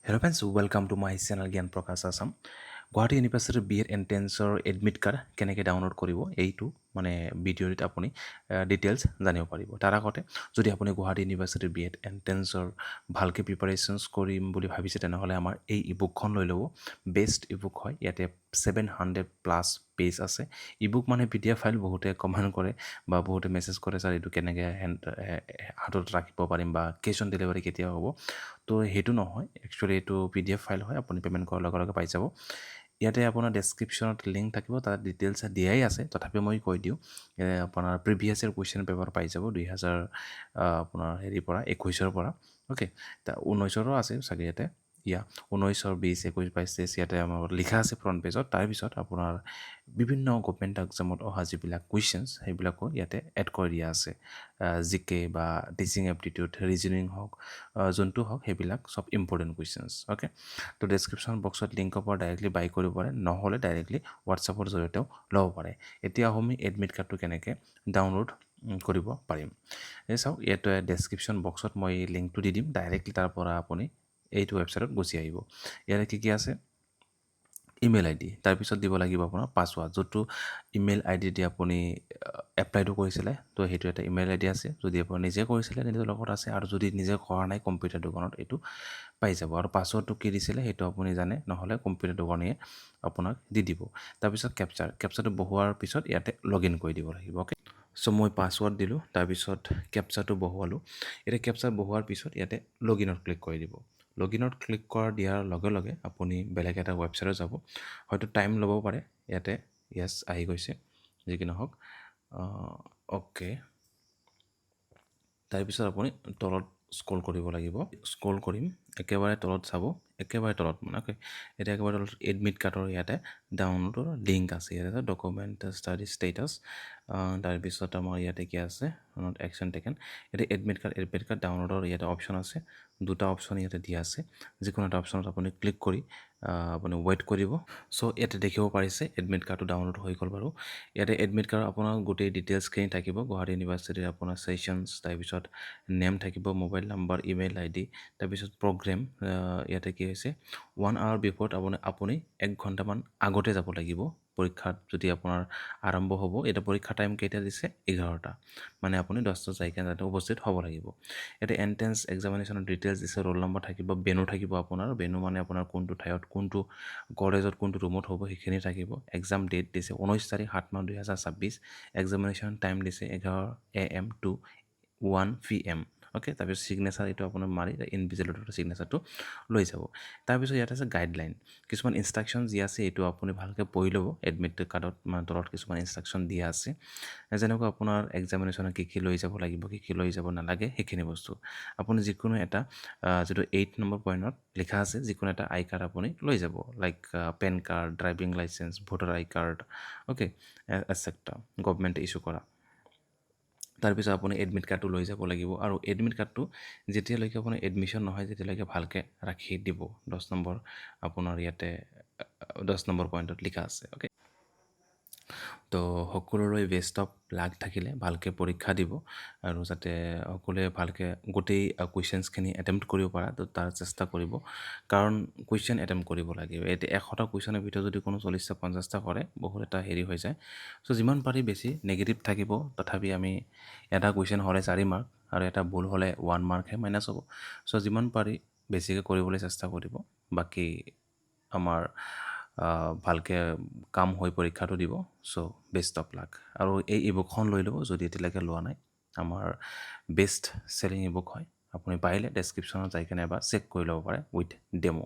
Hello friends, welcome to my channel Gyan Prakash Assam. Guwahati University BEd এণ্ট্ৰেন্সৰ admit card কেনেকৈ download কৰিব এইটো মানে ভিডিঅ'ত আপুনি ডিটেইলছ জানিব পাৰিব। তাৰ আগতে যদি আপুনি গুৱাহাটী ইউনিভাৰ্চিটিৰ BEd এণ্ট্ৰেন্সৰ ভালকৈ প্ৰিপাৰেশ্যনছ কৰিম বুলি ভাবিছে তেনেহ'লে আমাৰ এই ইবুকখন লৈ ল'ব। বেষ্ট ইবুক হয়, ইয়াতে 700+ পেজ আছে। ইবুক মানে PDF ফাইল বহুতে কমেণ্ট কৰে বা বহুতে মেছেজ কৰে ছাৰ এইটো কেনেকৈ হাতত ৰাখিব পাৰিম বা কেছ অন ডেলিভাৰী কেতিয়া হ'ব। তো সেইটো নহয়, একচুৱেলি এইটো PDF ফাইল হয়, আপুনি পে'মেণ্ট কৰাৰ লগে লগে পাই যাব। ইয়াতে আপোনাৰ ডেছক্ৰিপশ্যনত লিংক থাকিব, তাত ডিটেইলছ দিয়াই আছে, তথাপিও মই কৈ দিওঁ আপোনাৰ প্ৰিভিয়াছ ইয়েৰ কুৱেশ্যন পেপাৰ পাই যাব 2000 আপোনাৰ হেৰিৰ পৰা 21ৰ পৰা। অ'কে, 19ৰো আছে চাগে ইয়াতে, 19, 20, 21, 22, 23 ইয়াতে আমাৰ লিখা আছে ফ্ৰণ্ট পেজত। তাৰপিছত আপোনাৰ বিভিন্ন গভমেণ্ট এক্সামত অহা যিবিলাক কুৱেশ্যনছ সেইবিলাকো ইয়াতে এড কৰি দিয়া আছে। জিকে বা টিচিং এপ্টিটিউড, ৰিজনিং হওক, যোনটো হওক সেইবিলাক চব ইম্পৰ্টেণ্ট কুৱেশ্যনছ। অ'কে, তো ডেছক্ৰিপশ্যন বক্সত লিংকৰ পৰা ডাইৰেক্টলি বাই কৰিব পাৰে, নহ'লে ডাইৰেক্টলি হোৱাটছআপৰ জৰিয়তেও ল'ব পাৰে। এতিয়া আমি এডমিট কাৰ্ডটো কেনেকৈ ডাউনলোড কৰিব পাৰিম এই চাওক, ইয়াতে ডেছক্ৰিপশ্যন বক্সত মই লিংকটো দি দিম, ডাইৰেক্টলি তাৰ পৰা আপুনি এইটো ৱেবছাইটত গুচি আহিব। ইয়াতে কি আছে, ইমেইল ID, তাৰপিছত দিব লাগিব আপোনাৰ পাছৱাৰ্ড, যোনটো ইমেইল ID দি আপুনি এপ্লাইটো কৰিছিলে, তো সেইটো এটা ইমেইল ID আছে। যদি আপুনি নিজে কৰিছিলে নিজৰ লগত আছে, আৰু যদি নিজে কৰা নাই কম্পিউটাৰ দোকানত এইটো পাই যাব। আৰু পাছৱৰ্ডটো কি দিছিলে সেইটো আপুনি জানে, নহ'লে কম্পিউটাৰ দোকানীয়ে আপোনাক দি দিব। তাৰপিছত কেপচাৰটো বহুৱাৰ পিছত ইয়াতে লগ ইন কৰি দিব লাগিব। অ'কে, চ' মই পাছৱৰ্ড দিলোঁ, তাৰপিছত কেপচাৰটো বহুৱালোঁ। এতিয়া কেপচাৰ বহুৱাৰ পিছত ইয়াতে লগ ইনত ক্লিক কৰি দিব। লগ ইনত ক্লিক কৰা দিয়াৰ লগে লগে আপুনি বেলেগ এটা ৱেবছাইটত যাব, হয়তো টাইম ল'ব পাৰে। ইয়াতে য়েছ আহি গৈছে, যি কি নহওক। অ'কে, তাৰপিছত আপুনি তলত স্ক্ৰল কৰিব লাগিব, স্ক্ৰল কৰিম, একেবাৰে তলত চাব, একেবাৰে তলত মানে। অ'কে, এতিয়া একেবাৰে তলত এডমিট কাৰ্ডৰ ইয়াতে ডাউনলোডৰ লিংক আছে, ইয়াতে ডকুমেণ্ট ষ্টাডি ষ্টেটাছ। তাৰপিছত আমাৰ ইয়াতে কি আছে, একশ্যন টেকেন। ইয়াতে এডমিট কাৰ্ড ডাউনলোডৰ ইয়াতে অপশ্যন আছে, দুটা অপশ্যন ইয়াতে দিয়া আছে। যিকোনো এটা অপশ্যনত আপুনি ক্লিক কৰি আপুনি ৱেইট কৰিব। চ' ইয়াতে দেখিব পাৰিছে এডমিট কাৰ্ডটো ডাউনলোড হৈ গ'ল বাৰু। ইয়াতে এডমিট কাৰ্ডৰ আপোনাৰ গোটেই ডিটেইলছখিনি থাকিব, গুৱাহাটী ইউনিভাৰ্চিটিৰ আপোনাৰ ছেশ্যনছ, তাৰপিছত নেম থাকিব, মোবাইল নাম্বাৰ, ইমেইল ID, তাৰপিছত প্ৰগ্ৰেম। ইয়াতে কি হৈছে, 1 hour বিফৰত আপুনি 1 ঘণ্টামান আগতে যাব লাগিব পৰীক্ষাত। যদি আপোনাৰ আৰম্ভ হ'ব, এতিয়া পৰীক্ষা টাইম কেইটা দিছে, 11টা, মানে আপুনি 10টা যাই কিনে তাতে উপস্থিত হ'ব লাগিব। ইয়াতে এণ্ট্ৰেন্স এক্সামিনেশ্যনৰ ডিটেইলছ দিছে, ৰোল নম্বৰ থাকিব, বেনু থাকিব আপোনাৰ, বেনু মানে আপোনাৰ কোনটো ঠাইত, কোনটো কলেজত, কোনটো ৰুমত হ'ব সেইখিনি থাকিব। এক্সাম ডেট দিছে 19 তাৰিখ 7 মাহ 2026, এক্সামিনেশ্যন টাইম দিছে 11 AM to 1 PM। অ'কে, তাৰপিছত ছিগনেচাৰ এইটো আপোনাৰ মাৰি ইনভিজিলেটৰ ছিগনেচাৰটো লৈ যাব। তাৰপিছত ইয়াত আছে গাইডলাইন, কিছুমান ইনষ্ট্ৰাকশ্যন যি আছে এইটো আপুনি ভালকৈ পঢ়ি ল'ব। এডমিট কাৰ্ডত মানে তলত কিছুমান ইনষ্ট্ৰাকশ্যন দিয়া আছে, যেনেকুৱা আপোনাৰ এক্সামিনেশ্যনত কি লৈ যাব লাগিব, কি লৈ যাব নালাগে সেইখিনি বস্তু। আপুনি যিকোনো এটা যিটো 8 নম্বৰ পইণ্টত লিখা আছে, যিকোনো এটা আই কাৰ্ড আপুনি লৈ যাব, like PAN card, driving licence, voter ID card, okay, etcetera, গভমেণ্টে ইছ্যু কৰা। তাৰপিছত আপুনি এডমিট কাৰ্ডটো লৈ যাব লাগিব, আৰু এডমিট কাৰ্ডটো যেতিয়ালৈকে আপোনাৰ এডমিশ্যন নহয় তেতিয়ালৈকে ভালকৈ ৰাখি দিব। 10 নম্বৰ আপোনাৰ ইয়াতে 10 নম্বৰ পইণ্টত লিখা আছে। অ'কে, তো সকলোৰে বেষ্ট অফ লাক থাকিলে, ভালকৈ পৰীক্ষা দিব, আৰু যাতে সকলোৱে ভালকৈ গোটেই কুৱেশ্যনছখিনি এটেম্প্ট কৰিব পৰা, তো তাৰ চেষ্টা কৰিব, কাৰণ কুৱেশ্যন এটেম্প্ট কৰিব লাগিব। এতিয়া 100টা কুৱেশ্যনৰ ভিতৰত যদি কোনো 40টা 50টা কৰে, বহুত এটা হেৰি হৈ যায়। চ' যিমান পাৰি বেছি নেগেটিভ থাকিব, তথাপি আমি এটা কুৱেশ্যন হ'লে 4 মাৰ্ক, আৰু এটা ভুল হ'লে 1 মাৰ্কহে মাইনাছ হ'ব। চ' যিমান পাৰি বেছিকৈ কৰিবলৈ চেষ্টা কৰিব, বাকী আমাৰ ভালকৈ কাম হৈ পৰীক্ষাটো দিব। চ' বেষ্ট অফ লাক। আৰু এই ইবুকখন লৈ ল'ব যদি এতিয়ালৈকে লোৱা নাই, আমাৰ বেষ্ট চেলিং ইবুক হয়। আপুনি পাৰিলে ডেছক্ৰিপশ্যনত যাই কেনে এবাৰ চেক কৰি ল'ব পাৰে উইথ ডেমো।